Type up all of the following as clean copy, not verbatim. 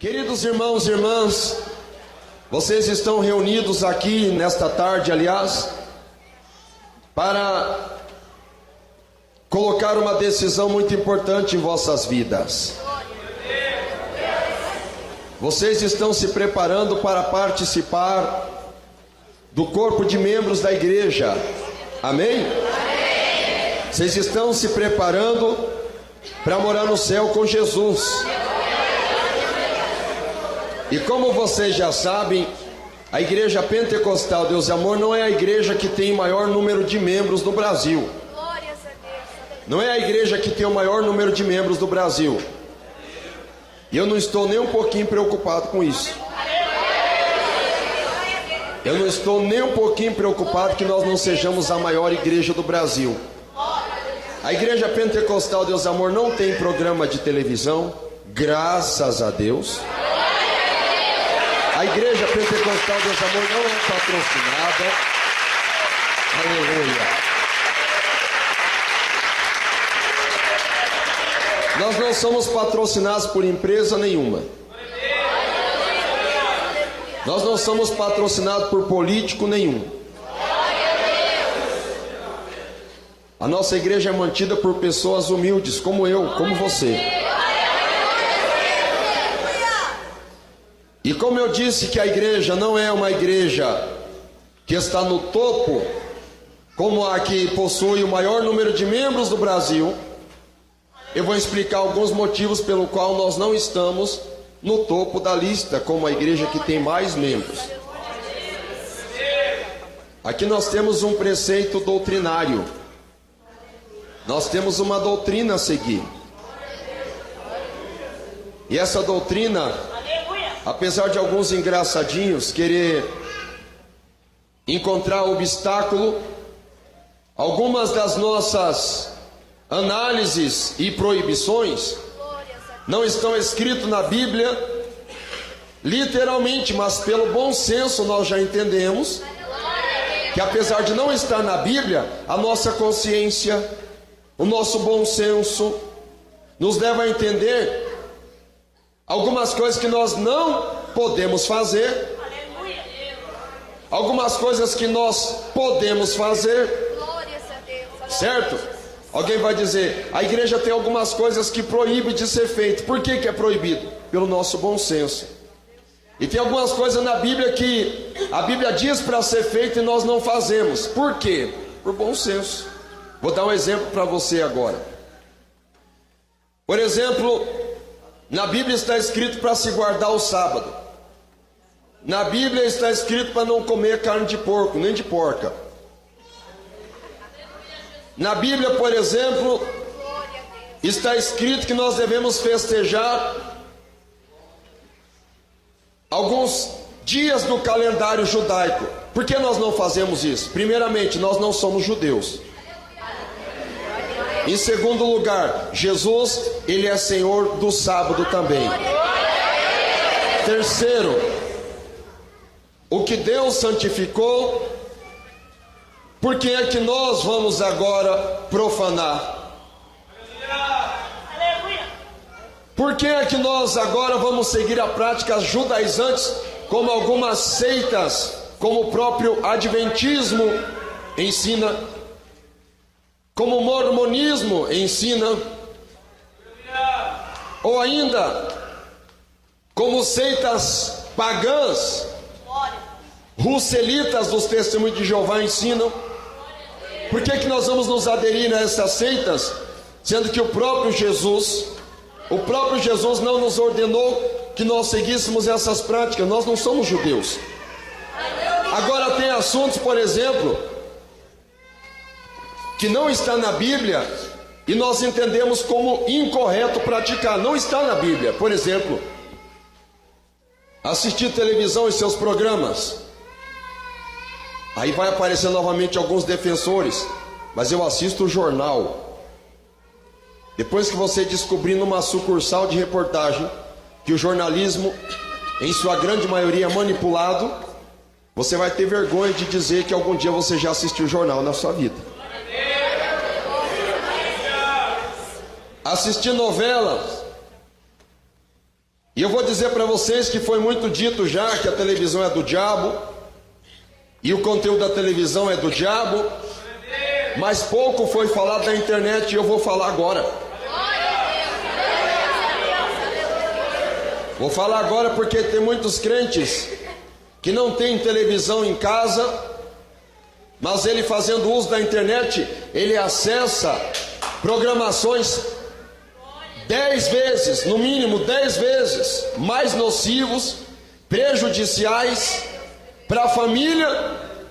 Queridos irmãos e irmãs, vocês estão reunidos aqui nesta tarde, aliás, para colocar uma decisão muito importante em vossas vidas. Vocês estão se preparando para participar do corpo de membros da igreja. Amém? Vocês estão se preparando para morar no céu com Jesus. E como vocês já sabem, a Igreja Pentecostal Deus e Amor não é a igreja que tem o maior número de membros no Brasil. Não é a igreja que tem o maior número de membros do Brasil. E eu não estou nem um pouquinho preocupado com isso. Eu não estou nem um pouquinho preocupado que nós não sejamos a maior igreja do Brasil. A Igreja Pentecostal Deus e Amor não tem programa de televisão, graças a Deus. A Igreja Pentecostal Deus e Amor não é patrocinada. Aleluia. Nós não somos patrocinados por empresa nenhuma. Nós não somos patrocinados por político nenhum. A nossa igreja é mantida por pessoas humildes, como eu, como você. E como eu disse que a igreja não é uma igreja que está no topo, como a que possui o maior número de membros do Brasil, eu vou explicar alguns motivos pelo qual nós não estamos no topo da lista, como a igreja que tem mais membros. Aqui nós temos um preceito doutrinário. Nós temos uma doutrina a seguir. E essa doutrina, apesar de alguns engraçadinhos querer encontrar obstáculo, algumas das nossas análises e proibições não estão escritas na Bíblia literalmente, mas pelo bom senso nós já entendemos que, apesar de não estar na Bíblia, a nossa consciência, o nosso bom senso nos leva a entender algumas coisas que nós não podemos fazer, algumas coisas que nós podemos fazer, certo? Alguém vai dizer, a igreja tem algumas coisas que proíbe de ser feito. Por que é proibido? Pelo nosso bom senso. E tem algumas coisas na Bíblia que a Bíblia diz para ser feito e nós não fazemos. Por quê? Por bom senso. Vou dar um exemplo para você agora. Por exemplo, na Bíblia está escrito para se guardar o sábado. Na Bíblia está escrito para não comer carne de porco, nem de porca. Na Bíblia, por exemplo, está escrito que nós devemos festejar alguns dias do calendário judaico. Por que nós não fazemos isso? Primeiramente, nós não somos judeus. Em segundo lugar, Jesus, Ele é Senhor do sábado também. Terceiro, o que Deus santificou, por que é que nós vamos agora profanar? Por que é que nós agora vamos seguir a práticas judaizantes, como algumas seitas, como o próprio adventismo ensina, como o mormonismo ensina, ou ainda como seitas pagãs, russelitas dos Testemunhos de Jeová ensinam? Por que nós vamos nos aderir a essas seitas, sendo que o próprio Jesus não nos ordenou que nós seguíssemos essas práticas? Nós não somos judeus. Agora tem assuntos, por exemplo, que não está na Bíblia e nós entendemos como incorreto praticar. Não está na Bíblia. Por exemplo, assistir televisão e seus programas. Aí vai aparecer novamente alguns defensores, mas eu assisto o jornal. Depois que você descobrir numa sucursal de reportagem que o jornalismo, em sua grande maioria, é manipulado, você vai ter vergonha de dizer que algum dia você já assistiu jornal na sua vida. Assistir novelas E eu vou dizer para vocês que foi muito dito já que a televisão é do diabo, e o conteúdo da televisão é do diabo, mas pouco foi falado da internet, e eu vou falar agora. Vou falar agora porque tem muitos crentes que não tem televisão em casa, mas ele, fazendo uso da internet, ele acessa programações 10 vezes, no mínimo 10 vezes mais nocivos, prejudiciais para a família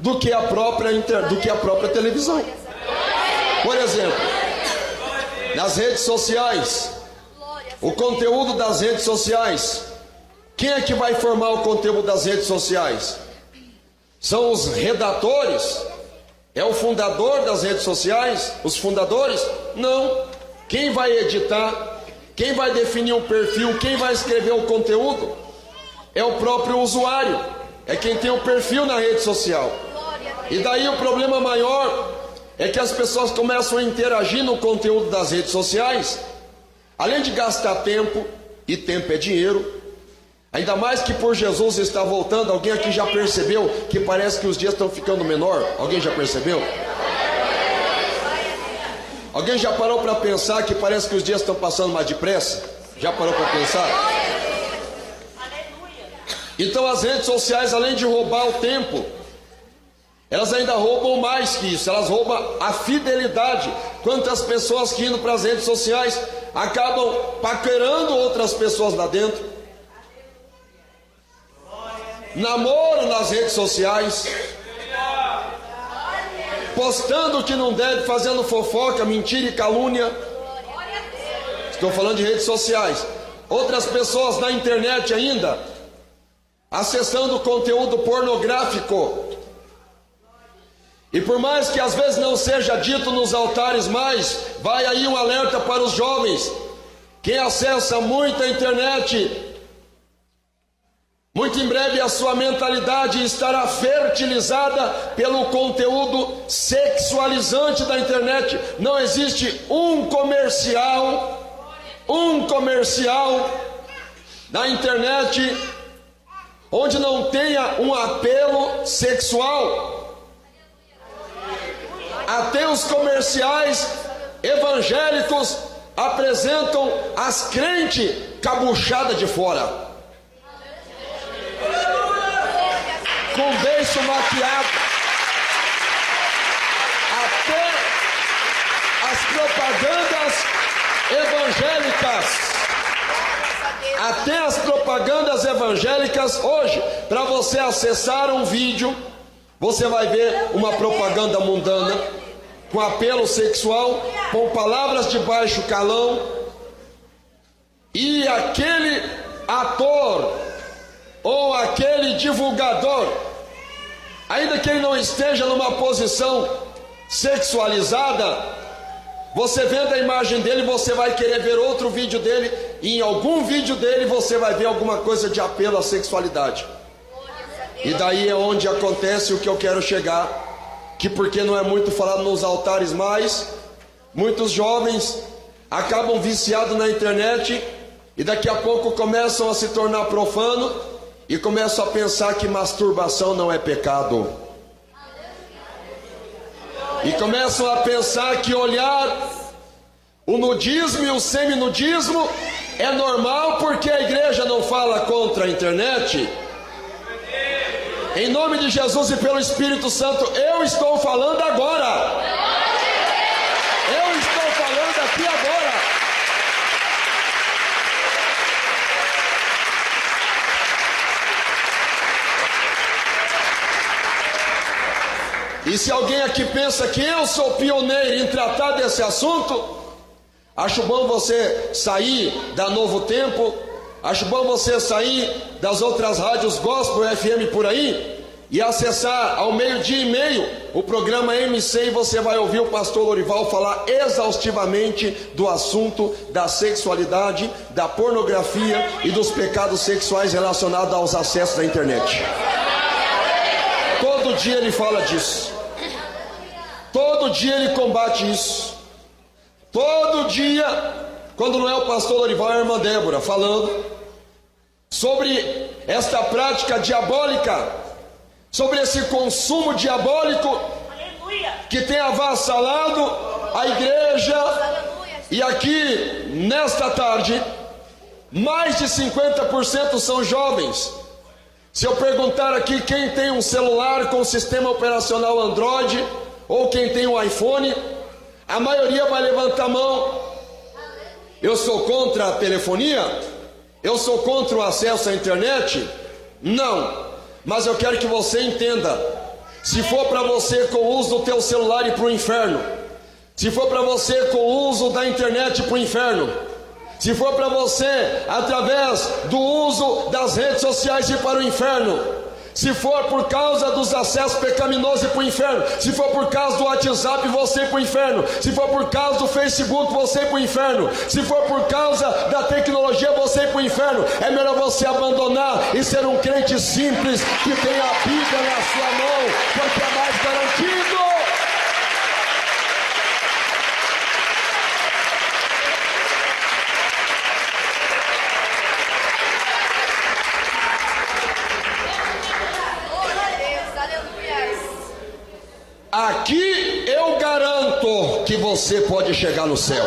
do que a própria televisão. Por exemplo, nas redes sociais, o conteúdo das redes sociais, quem é que vai formar o conteúdo das redes sociais? São os redatores? É o fundador das redes sociais? Os fundadores? Não. Quem vai editar? Quem vai definir o perfil? Quem vai escrever o conteúdo? É o próprio usuário. É quem tem o perfil na rede social. E daí o problema maior é que as pessoas começam a interagir no conteúdo das redes sociais, além de gastar tempo, e tempo é dinheiro, ainda mais que por Jesus está voltando. Alguém aqui já percebeu que parece que os dias estão ficando menor? Alguém já percebeu? Alguém já parou para pensar que parece que os dias estão passando mais depressa? Já parou para pensar? Então as redes sociais, além de roubar o tempo, elas ainda roubam mais que isso, elas roubam a fidelidade. Quantas pessoas que indo para as redes sociais acabam paquerando outras pessoas lá dentro, namoro nas redes sociais, postando o que não deve, fazendo fofoca, mentira e calúnia. Estou falando de redes sociais. Outras pessoas na internet ainda, acessando conteúdo pornográfico. E por mais que às vezes não seja dito nos altares mais, vai aí um alerta para os jovens. Quem acessa muito a internet, muito em breve a sua mentalidade estará fertilizada pelo conteúdo sexualizante da internet. Não existe um comercial na internet onde não tenha um apelo sexual. Até os comerciais evangélicos apresentam as crentes cabuchadas de fora, com beiço maquiado. Até as propagandas evangélicas, hoje, para você acessar um vídeo, você vai ver uma propaganda mundana, com apelo sexual, com palavras de baixo calão, e aquele ator ou aquele divulgador, ainda que ele não esteja numa posição sexualizada, você vendo a imagem dele, você vai querer ver outro vídeo dele, e em algum vídeo dele você vai ver alguma coisa de apelo à sexualidade. E daí é onde acontece o que eu quero chegar, que porque não é muito falado nos altares mais, muitos jovens acabam viciados na internet e daqui a pouco começam a se tornar profano e começam a pensar que masturbação não é pecado. E começam a pensar que olhar o nudismo e o seminudismo é normal porque a igreja não fala contra a internet. Em nome de Jesus e pelo Espírito Santo, eu estou falando agora. Eu estou falando aqui agora. E se alguém aqui pensa que eu sou pioneiro em tratar desse assunto, acho bom você sair da Novo Tempo, acho bom você sair das outras rádios gospel FM por aí e acessar ao 12:30 o programa MC, e você vai ouvir o pastor Lorival falar exaustivamente do assunto da sexualidade, da pornografia e dos pecados sexuais relacionados aos acessos à internet. Todo dia ele fala disso. Todo dia ele combate isso. Todo dia, quando não é o pastor Lorival, é a irmã Débora falando, sobre esta prática diabólica, sobre esse consumo diabólico que tem avassalado a igreja. E aqui, nesta tarde, mais de 50% são jovens. Se eu perguntar aqui quem tem um celular com sistema operacional Android, ou quem tem um iPhone, a maioria vai levantar a mão. Eu sou contra a telefonia? Eu sou contra o acesso à internet? Não. Mas eu quero que você entenda: se for para você com o uso do teu celular ir para o inferno, se for para você com o uso da internet para o inferno, se for para você através do uso das redes sociais ir para o inferno, se for por causa dos acessos pecaminosos ir para o inferno, se for por causa do WhatsApp você ir para o inferno, se for por causa do Facebook você ir para o inferno, se for por causa da tecnologia você ir para o inferno, é melhor você abandonar e ser um crente simples que tem a Bíblia na sua mão, porque é mais garantido. Aqui eu garanto que você pode chegar no céu.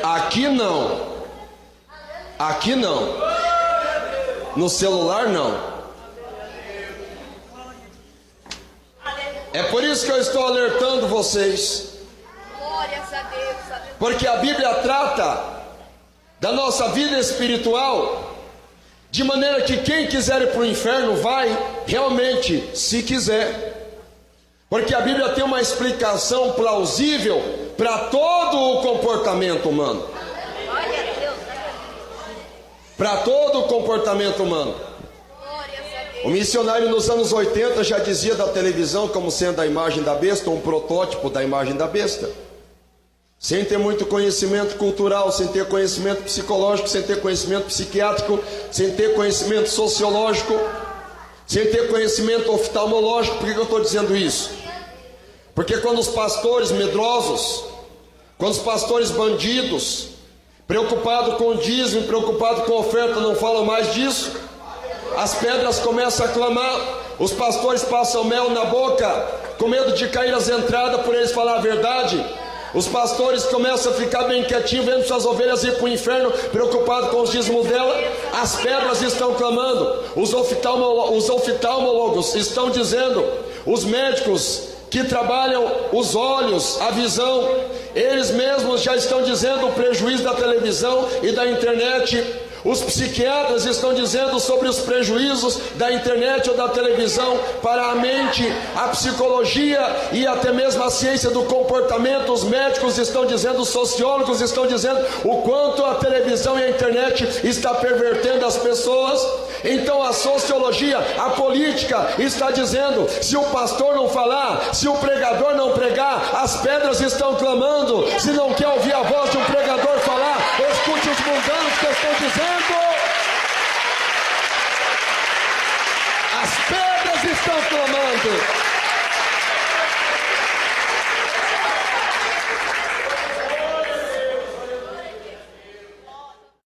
Aqui não. Aqui não. No celular não. É por isso que eu estou alertando vocês. Porque a Bíblia trata da nossa vida espiritual de maneira que quem quiser ir para o inferno vai realmente, se quiser. Porque a Bíblia tem uma explicação plausível para todo o comportamento humano. Para todo o comportamento humano. O missionário nos anos 80 já dizia da televisão como sendo a imagem da besta, um protótipo da imagem da besta. Sem ter muito conhecimento cultural, sem ter conhecimento psicológico, sem ter conhecimento psiquiátrico, sem ter conhecimento sociológico, sem ter conhecimento oftalmológico. Por que eu estou dizendo isso? Porque quando os pastores medrosos, quando os pastores bandidos, preocupados com o dízimo, preocupados com a oferta, não falam mais disso, as pedras começam a clamar, os pastores passam mel na boca, com medo de cair as entradas por eles falar a verdade. Os pastores começam a ficar bem quietinhos, vendo suas ovelhas ir para o inferno, preocupados com os dízimos dela. As pedras estão clamando, os oftalmólogos estão dizendo, os médicos que trabalham os olhos, a visão, eles mesmos já estão dizendo o prejuízo da televisão e da internet. Os psiquiatras estão dizendo sobre os prejuízos da internet ou da televisão para a mente, a psicologia e até mesmo a ciência do comportamento. Os médicos estão dizendo, os sociólogos estão dizendo o quanto a televisão e a internet está pervertendo as pessoas. Então a sociologia, a política está dizendo, se o pastor não falar, se o pregador não pregar, as pedras estão clamando. Se não quer ouvir a voz de um pregador falar, escute os mundanos que estão dizendo. As pedras estão clamando.